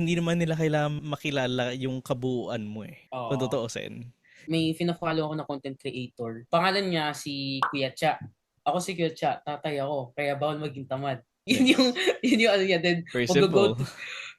Hindi naman nila kailangan makilala yung kabuuan mo eh. Kung Oo. tutuusin. May fina-follow ako na content creator. Pangalan niya si Kuya Cha. Ako si Kuya Cha, tatay ako, kaya bawal maging tamad. Yun yung, Yes. yun yung ano niya. Then, Very simple.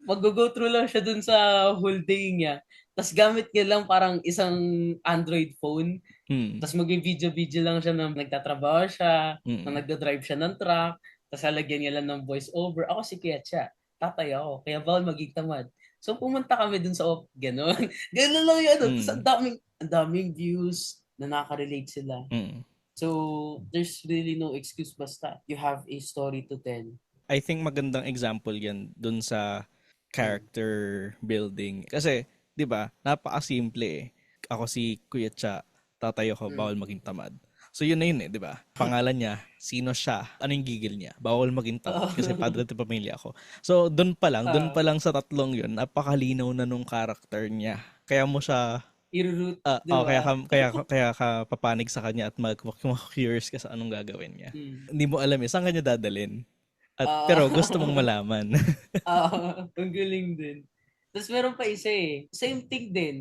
mag-go through lang siya dun sa whole day niya. Tapos gamit niya lang parang isang Android phone. Hmm. Tapos mag-video-video lang siya na nagtatrabaho siya, na Hmm. nagda-drive siya ng truck. Tapos lalagyan niya lang ng voice over. Ako si Kuya Cha, tatay ako, kaya bawal maging tamad. So pumunta kami dun sa gano'n. Gano'n lang yun. Ano. Tapos Hmm. ang daming views na nakaka-relate sila. Hmm. So, there's really no excuse basta. You have a story to tell. I think magandang example yan dun sa Mm. character building. Kasi, di ba, napakasimple eh. Ako si Kuya Cha, tatayo ko, bawal Mm. maging tamad. So yun na yun eh, di ba? Pangalan niya, sino siya, ano yung gigil niya, bawal maging tamad kasi padre de pamilya ako. So dun pa Ah, lang sa tatlong yun, napakalinaw na nung character niya. Kaya mo siya, i-root, di kaya ba? kaya ka papanig sa kanya at curious ka sa anong gagawin niya. Mm. Hindi mo alam eh, saan kanya dadalin? Ah, Pero gusto mong malaman. ang galing din. Tapos meron pa isa eh. Same thing din.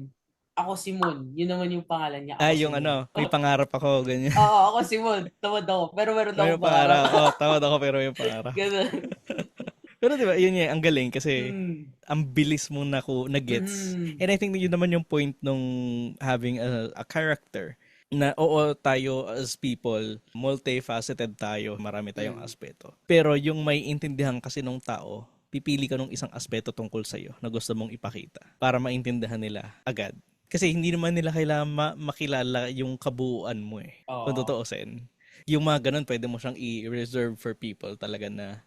Ako Simon. Yun naman yung pangalan niya. Ako Yung Simon. may pangarap ako, ganyan. Oo, ako Simon. Tamad ako. Pero meron May akong pangarap. pangarap. Tawad ako pero may pangarap. Ganun. Pero di ba, yun yung ang galing kasi Mm. ang bilis mo na gets. Mm. And I think yun naman yung point nung having a character na oo tayo as people, multifaceted tayo, marami tayong Mm. aspeto. Pero yung may intindihan kasi nung tao, pipili ka nung isang aspeto tungkol sa'yo na gusto mong ipakita para maintindihan nila agad. Kasi hindi naman nila kailangan makilala yung kabuuan mo eh. Kung Oo. tutuusin. Yung mga ganun, pwede mo siyang i-reserve for people talaga na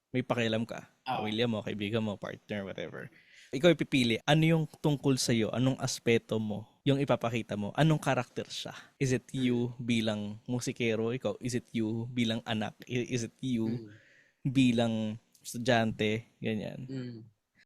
may pakialam ka, Oo. pamilya mo, kaibigan mo, partner, whatever. Ikaw ipipili, ano yung tungkol sa'yo, anong aspeto mo, yung ipapakita mo, anong karakter siya. Is it Mm. you bilang musikero, ikaw? Is it you bilang anak? Is it you Mm. bilang estudyante? Ganyan. Mm.